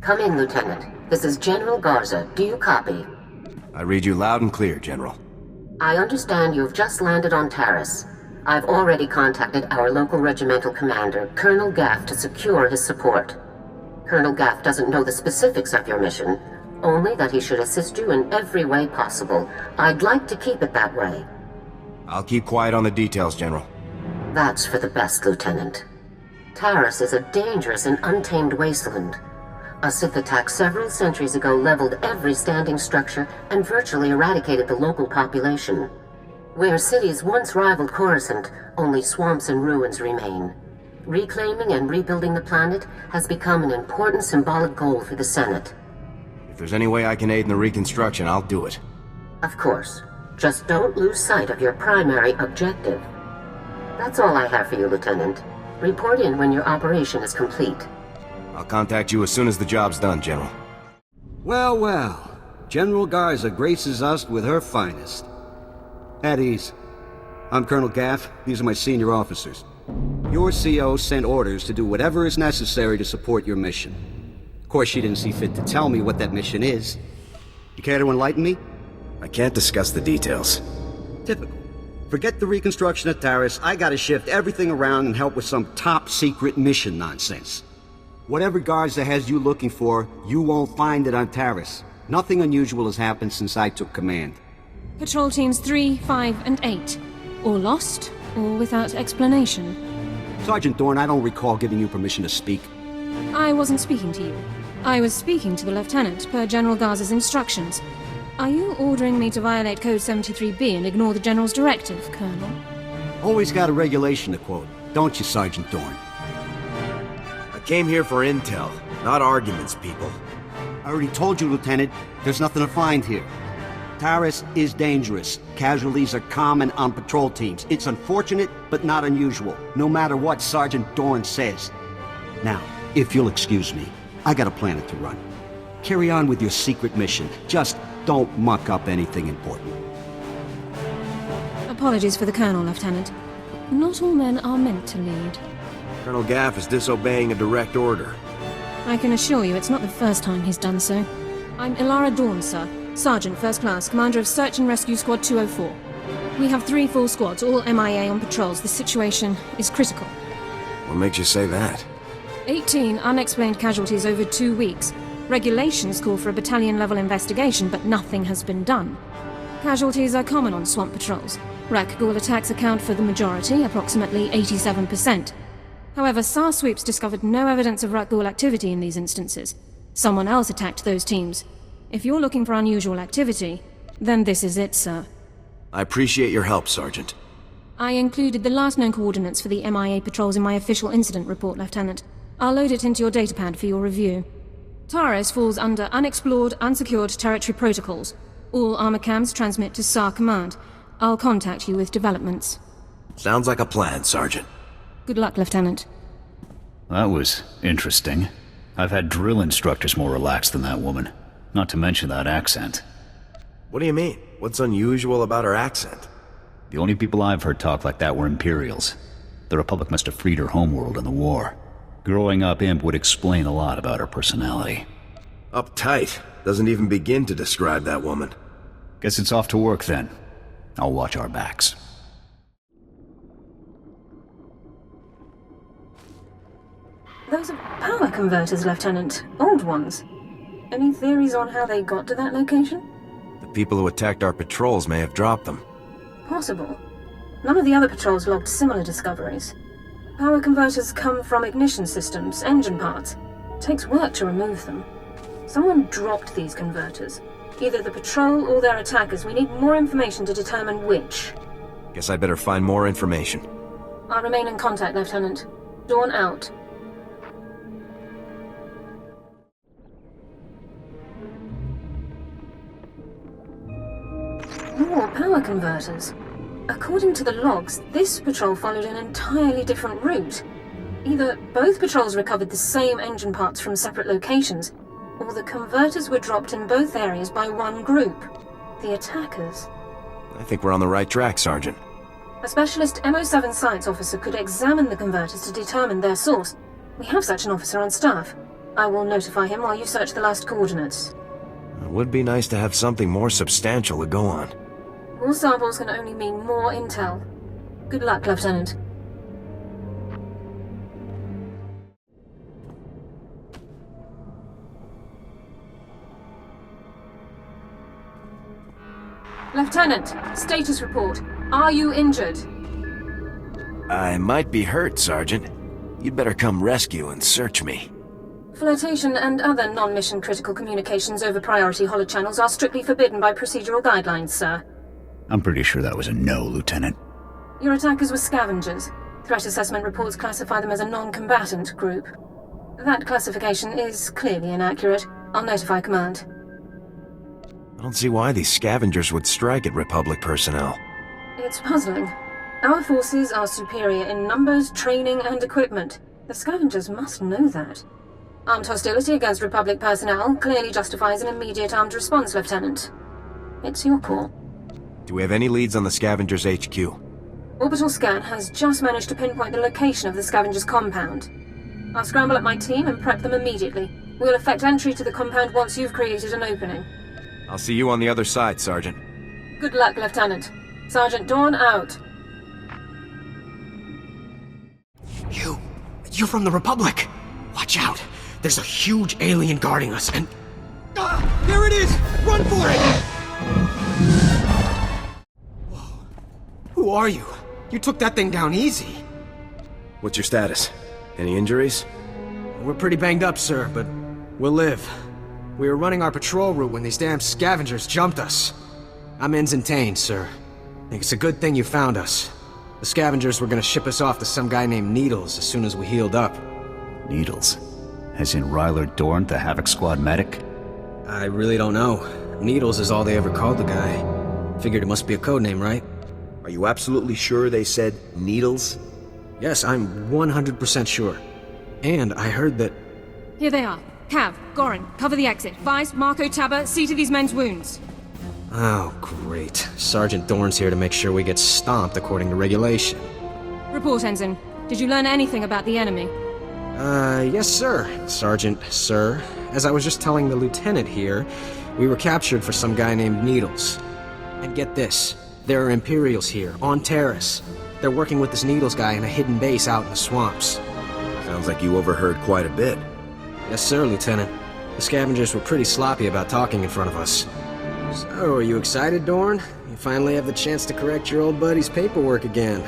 Come in, Lieutenant. This is General Garza. Do you copy? I read you loud and clear, General. I understand you've just landed on Taris. I've already contacted our local regimental commander, Colonel Gaff, to secure his support. Colonel Gaff doesn't know the specifics of your mission, only that he should assist you in every way possible. I'd like to keep it that way. I'll keep quiet on the details, General. That's for the best, Lieutenant. Taris is a dangerous and untamed wasteland. A Sith attack several centuries ago leveled every standing structure and virtually eradicated the local population. Where cities once rivaled Coruscant, only swamps and ruins remain. Reclaiming and rebuilding the planet has become an important symbolic goal for the Senate. If there's any way I can aid in the reconstruction, I'll do it. Of course. Just don't lose sight of your primary objective. That's all I have for you, Lieutenant. Report in when your operation is complete. I'll contact you as soon as the job's done, General. Well, well. General Garza graces us with her finest. At ease. I'm Colonel Gaff. These are my senior officers. Your CO sent orders to do whatever is necessary to support your mission. Of course, she didn't see fit to tell me what that mission is. You care to enlighten me? I can't discuss the details. Typical. Forget the reconstruction of Taris. I gotta shift everything around and help with some top-secret mission nonsense. Whatever Garza has you looking for, you won't find it on Taris. Nothing unusual has happened since I took command. Patrol Teams 3, 5, and 8. All lost, or without explanation. Sergeant Dorn, I don't recall giving you permission to speak. I wasn't speaking to you. I was speaking to the Lieutenant, per General Garza's instructions. Are you ordering me to violate Code 73B and ignore the General's directive, Colonel? Always got a regulation to quote, don't you, Sergeant Dorn? I came here for intel, not arguments, people. I already told you, Lieutenant, there's nothing to find here. Taris is dangerous. Casualties are common on patrol teams. It's unfortunate, but not unusual, no matter what Sergeant Dorn says. Now, if you'll excuse me, I got a planet to run. Carry on with your secret mission. Just don't muck up anything important. Apologies for the Colonel, Lieutenant. Not all men are meant to lead. Colonel Gaff is disobeying a direct order. I can assure you it's not the first time he's done so. I'm Ilara Dawn, sir. Sergeant, First Class, Commander of Search and Rescue Squad 204. We have 3 full squads, all MIA on patrols. The situation is critical. What makes you say that? 18 unexplained casualties over 2 weeks. Regulations call for a battalion-level investigation, but nothing has been done. Casualties are common on swamp patrols. Rakghoul attacks account for the majority, approximately 87%. However, SAR sweeps discovered no evidence of Rakghoul activity in these instances. Someone else attacked those teams. If you're looking for unusual activity, then this is it, sir. I appreciate your help, Sergeant. I included the last known coordinates for the MIA patrols in my official incident report, Lieutenant. I'll load it into your datapad for your review. Taris falls under Unexplored, Unsecured Territory Protocols. All armor cams transmit to SAR Command. I'll contact you with developments. Sounds like a plan, Sergeant. Good luck, Lieutenant. That was interesting. I've had drill instructors more relaxed than that woman. Not to mention that accent. What do you mean? What's unusual about her accent? The only people I've heard talk like that were Imperials. The Republic must have freed her homeworld in the war. Growing up Imp would explain a lot about her personality. Uptight. Doesn't even begin to describe that woman. Guess it's off to work then. I'll watch our backs. Those are power converters, Lieutenant. Old ones. Any theories on how they got to that location? The people who attacked our patrols may have dropped them. Possible. None of the other patrols logged similar discoveries. Power converters come from ignition systems, engine parts. It takes work to remove them. Someone dropped these converters. Either the patrol or their attackers. We need more information to determine which. Guess I better find more information. I'll remain in contact, Lieutenant. Dawn out. More power converters. According to the logs, this patrol followed an entirely different route. Either both patrols recovered the same engine parts from separate locations, or the converters were dropped in both areas by one group. The attackers. I think we're on the right track, Sergeant. A specialist MO7 science officer could examine the converters to determine their source. We have such an officer on staff. I will notify him while you search the last coordinates. It would be nice to have something more substantial to go on. More samples can only mean more intel. Good luck, Lieutenant. Lieutenant, status report. Are you injured? I might be hurt, Sergeant. You'd better come rescue and search me. Flotation and other non-mission critical communications over priority holochannels are strictly forbidden by procedural guidelines, sir. I'm pretty sure that was a no, Lieutenant. Your attackers were scavengers. Threat assessment reports classify them as a non-combatant group. That classification is clearly inaccurate. I'll notify command. I don't see why these scavengers would strike at Republic personnel. It's puzzling. Our forces are superior in numbers, training, and equipment. The scavengers must know that. Armed hostility against Republic personnel clearly justifies an immediate armed response, Lieutenant. It's your call. Do we have any leads on the scavengers' HQ? Orbital scan has just managed to pinpoint the location of the scavengers' compound. I'll scramble up my team and prep them immediately. We'll effect entry to the compound once you've created an opening. I'll see you on the other side, Sergeant. Good luck, Lieutenant. Sergeant Dawn out. You're from the Republic! Watch out! There's a huge alien guarding us, and... there it is! Run for it! Whoa. Who are you? You took that thing down easy. What's your status? Any injuries? We're pretty banged up, sir, but we'll live. We were running our patrol route when these damn scavengers jumped us. I'm Ensign Tane, sir. I think it's a good thing you found us. The scavengers were gonna ship us off to some guy named Needles as soon as we healed up. Needles? As in Ryler Dorn, the Havoc Squad medic? I really don't know. Needles is all they ever called the guy. Figured it must be a code name, right? Are you absolutely sure they said Needles? Yes, I'm 100% sure. And I heard that... Here they are. Cav, Gorin, cover the exit. Vice, Marco, Tabba, see to these men's wounds. Oh, great. Sergeant Dorn's here to make sure we get stomped according to regulation. Report, Ensign. Did you learn anything about the enemy? Yes, sir. Sergeant, sir. As I was just telling the lieutenant here, we were captured for some guy named Needles. And get this, there are Imperials here, on Taris. They're working with this Needles guy in a hidden base out in the swamps. Sounds like you overheard quite a bit. Yes, sir, Lieutenant. The scavengers were pretty sloppy about talking in front of us. So, are you excited, Dorn? You finally have the chance to correct your old buddy's paperwork again.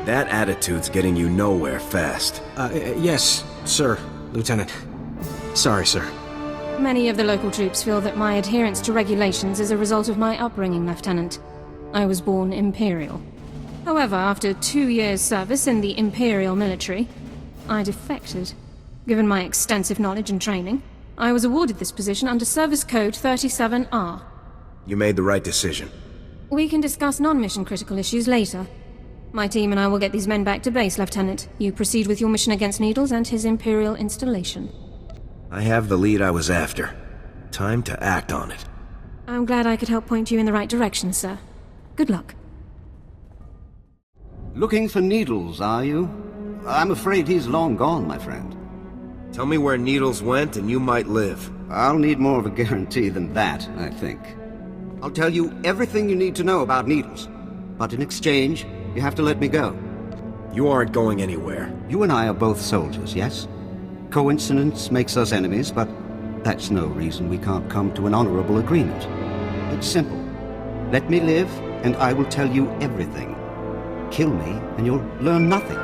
That attitude's getting you nowhere fast. Yes, sir, Lieutenant. Sorry, sir. Many of the local troops feel that my adherence to regulations is a result of my upbringing, Lieutenant. I was born Imperial. However, after 2 years' service in the Imperial military, I defected. Given my extensive knowledge and training, I was awarded this position under Service Code 37R. You made the right decision. We can discuss non-mission critical issues later. My team and I will get these men back to base, Lieutenant. You proceed with your mission against Needles and his Imperial installation. I have the lead I was after. Time to act on it. I'm glad I could help point you in the right direction, sir. Good luck. Looking for Needles, are you? I'm afraid he's long gone, my friend. Tell me where Needles went and you might live. I'll need more of a guarantee than that, I think. I'll tell you everything you need to know about Needles. But in exchange, you have to let me go. You aren't going anywhere. You and I are both soldiers, yes? Coincidence makes us enemies, but that's no reason we can't come to an honorable agreement. It's simple. Let me live, and I will tell you everything. Kill me, and you'll learn nothing.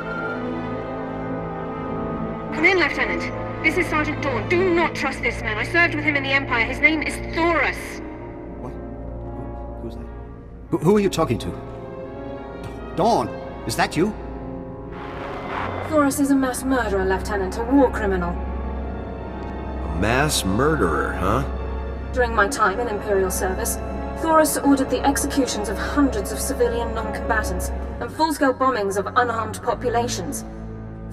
Come in, Lieutenant. This is Sergeant Dawn. Do not trust this man. I served with him in the Empire. His name is Taris. What? Who's that? Who are you talking to? Dawn, is that you? Taris is a mass murderer, Lieutenant, a war criminal. A mass murderer, huh? During my time in Imperial service, Taris ordered the executions of hundreds of civilian non-combatants and full-scale bombings of unarmed populations.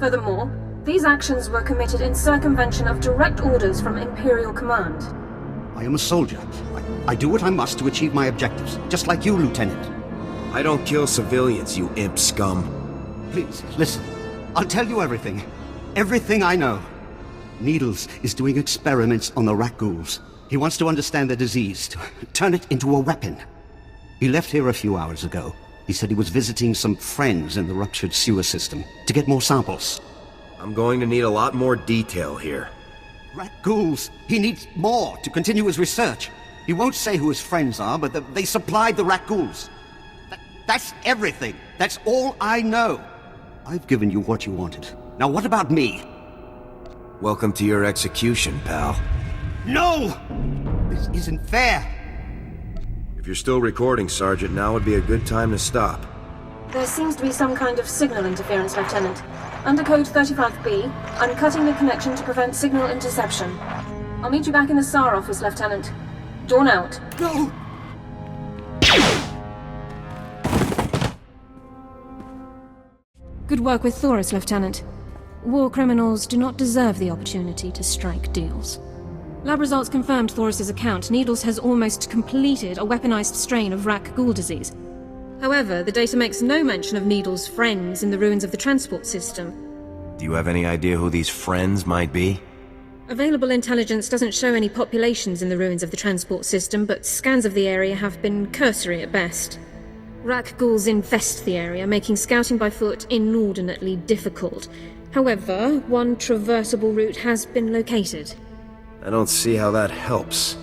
Furthermore, these actions were committed in circumvention of direct orders from Imperial command. I am a soldier. I do what I must to achieve my objectives, just like you, Lieutenant. I don't kill civilians, you imp scum. Please, listen. I'll tell you everything. Everything I know. Needles is doing experiments on the rat ghouls. He wants to understand the disease, to turn it into a weapon. He left here a few hours ago. He said he was visiting some friends in the ruptured sewer system to get more samples. I'm going to need a lot more detail here. Rat ghouls. He needs more to continue his research. He won't say who his friends are, but they supplied the rat ghouls. That's everything. That's all I know. I've given you what you wanted. Now what about me? Welcome to your execution, pal. No! This isn't fair. If you're still recording, Sergeant, now would be a good time to stop. There seems to be some kind of signal interference, Lieutenant. Under code 35B, I'm cutting the connection to prevent signal interception. I'll meet you back in the SAR office, Lieutenant. Dawn out. No! Good work with Taris, Lieutenant. War criminals do not deserve the opportunity to strike deals. Lab results confirmed Taris's account. Needles has almost completed a weaponized strain of Rak Ghoul disease. However, the data makes no mention of Needles' friends in the ruins of the transport system. Do you have any idea who these friends might be? Available intelligence doesn't show any populations in the ruins of the transport system, but scans of the area have been cursory at best. Rak ghouls infest the area, making scouting by foot inordinately difficult. However, one traversable route has been located. I don't see how that helps.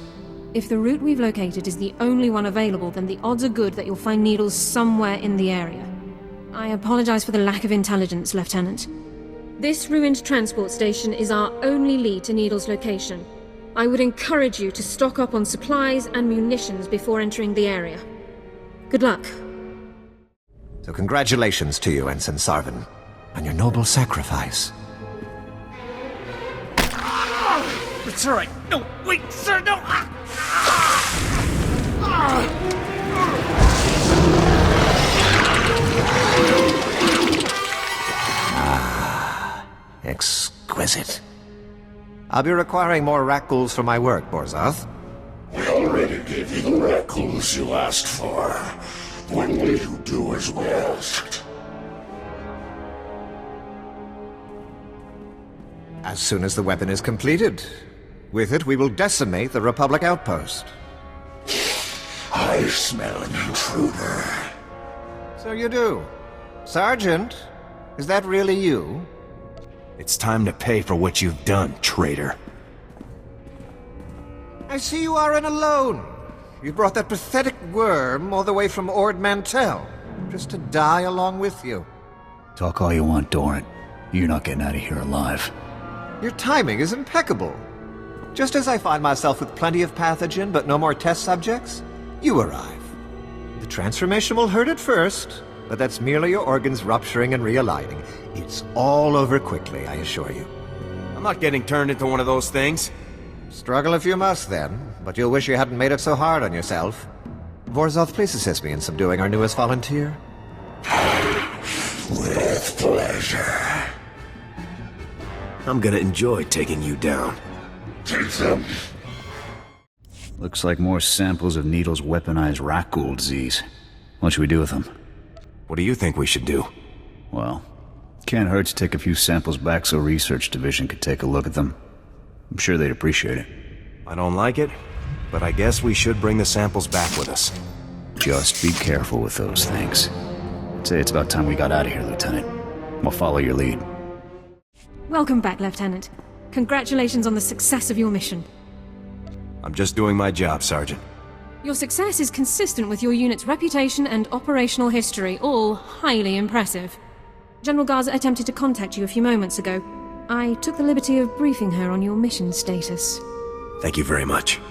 If the route we've located is the only one available, then the odds are good that you'll find Needles somewhere in the area. I apologize for the lack of intelligence, Lieutenant. This ruined transport station is our only lead to Needles' location. I would encourage you to stock up on supplies and munitions before entering the area. Good luck. So congratulations to you, Ensign Sarvin, on your noble sacrifice. It's all right. No, wait, sir, no! Exquisite. I'll be requiring more rat ghouls for my work, Borzoth. We already gave you the rat ghouls you asked for. When will you do as we asked? As soon as the weapon is completed. With it, we will decimate the Republic outpost. I smell an intruder. So you do. Sergeant, is that really you? It's time to pay for what you've done, traitor. I see you aren't alone. You brought that pathetic worm all the way from Ord Mantell, just to die along with you. Talk all you want, Doran. You're not getting out of here alive. Your timing is impeccable. Just as I find myself with plenty of pathogen but no more test subjects, you arrive. The transformation will hurt at first, but that's merely your organs rupturing and realigning. It's all over quickly, I assure you. I'm not getting turned into one of those things. Struggle if you must, then, but you'll wish you hadn't made it so hard on yourself. Vorzoth, please assist me in subduing our newest volunteer. With pleasure. I'm gonna enjoy taking you down. Take them. Looks like more samples of Needle's weaponized rat ghoul disease. What should we do with them? What do you think we should do? Well, can't hurt to take a few samples back so Research Division could take a look at them. I'm sure they'd appreciate it. I don't like it, but I guess we should bring the samples back with us. Just be careful with those things. I'd say it's about time we got out of here, Lieutenant. We'll follow your lead. Welcome back, Lieutenant. Congratulations on the success of your mission. I'm just doing my job, Sergeant. Your success is consistent with your unit's reputation and operational history, all highly impressive. General Garza attempted to contact you a few moments ago. I took the liberty of briefing her on your mission status. Thank you very much.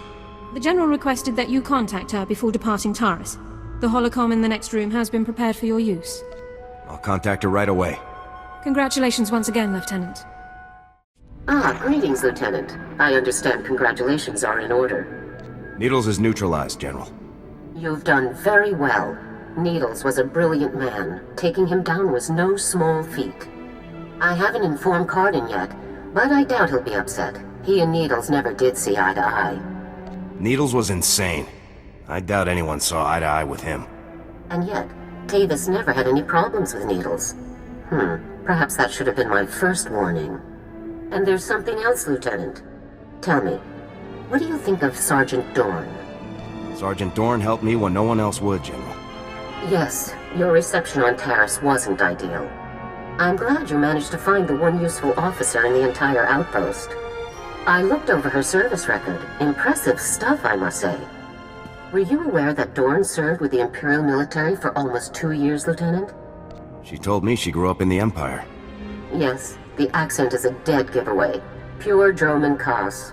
The General requested that you contact her before departing Taris. The holocom in the next room has been prepared for your use. I'll contact her right away. Congratulations once again, Lieutenant. Greetings, Lieutenant. I understand congratulations are in order. Needles is neutralized, General. You've done very well. Needles was a brilliant man. Taking him down was no small feat. I haven't informed Cardin yet, but I doubt he'll be upset. He and Needles never did see eye to eye. Needles was insane. I doubt anyone saw eye to eye with him. And yet, Tavis never had any problems with Needles. Perhaps that should have been my first warning. And there's something else, Lieutenant. Tell me, what do you think of Sergeant Dorn? Sergeant Dorn helped me when no one else would, General. Yes, your reception on Taris wasn't ideal. I'm glad you managed to find the one useful officer in the entire outpost. I looked over her service record. Impressive stuff, I must say. Were you aware that Dorn served with the Imperial military for almost 2 years, Lieutenant? She told me she grew up in the Empire. Yes, the accent is a dead giveaway. Pure Droman Kos.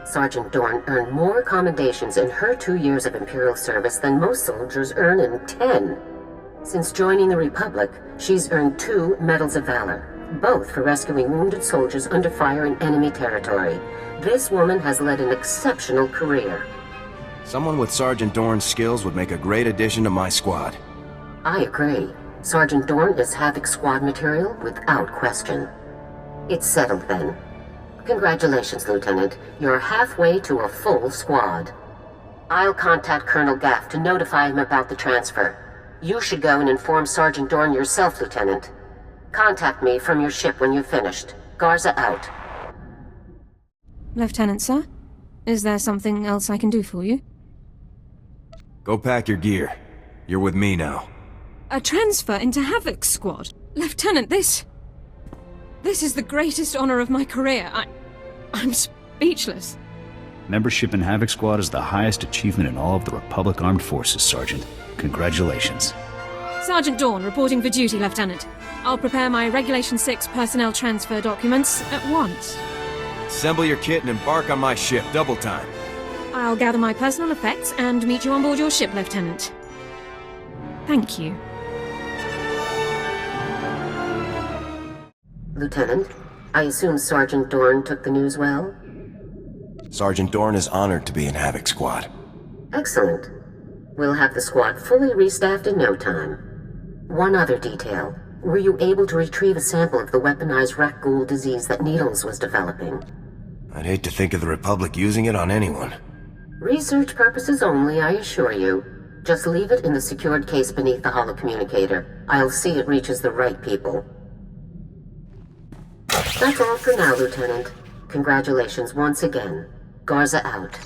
Sergeant Dorn earned more commendations in her 2 years of Imperial service than most soldiers earn in 10. Since joining the Republic, she's earned 2 Medals of Valor, both for rescuing wounded soldiers under fire in enemy territory. This woman has led an exceptional career. Someone with Sergeant Dorn's skills would make a great addition to my squad. I agree. Sergeant Dorn is Havoc Squad material without question. It's settled then. Congratulations, Lieutenant. You're halfway to a full squad. I'll contact Colonel Gaff to notify him about the transfer. You should go and inform Sergeant Dorn yourself, Lieutenant. Contact me from your ship when you've finished. Garza out. Lieutenant, sir? Is there something else I can do for you? Go pack your gear. You're with me now. A transfer into Havoc's squad? Lieutenant, this is the greatest honor of my career. I'm speechless. Membership in Havoc Squad is the highest achievement in all of the Republic Armed Forces, Sergeant. Congratulations. Sergeant Dorn, reporting for duty, Lieutenant. I'll prepare my Regulation 6 personnel transfer documents at once. Assemble your kit and embark on my ship, double time. I'll gather my personal effects and meet you on board your ship, Lieutenant. Thank you. Lieutenant, I assume Sergeant Dorn took the news well? Sergeant Dorn is honored to be in Havoc Squad. Excellent. We'll have the squad fully restaffed in no time. One other detail. Were you able to retrieve a sample of the weaponized rat ghoul disease that Needles was developing? I'd hate to think of the Republic using it on anyone. Research purposes only, I assure you. Just leave it in the secured case beneath the holocommunicator. I'll see it reaches the right people. That's all for now, Lieutenant. Congratulations once again. Garza out.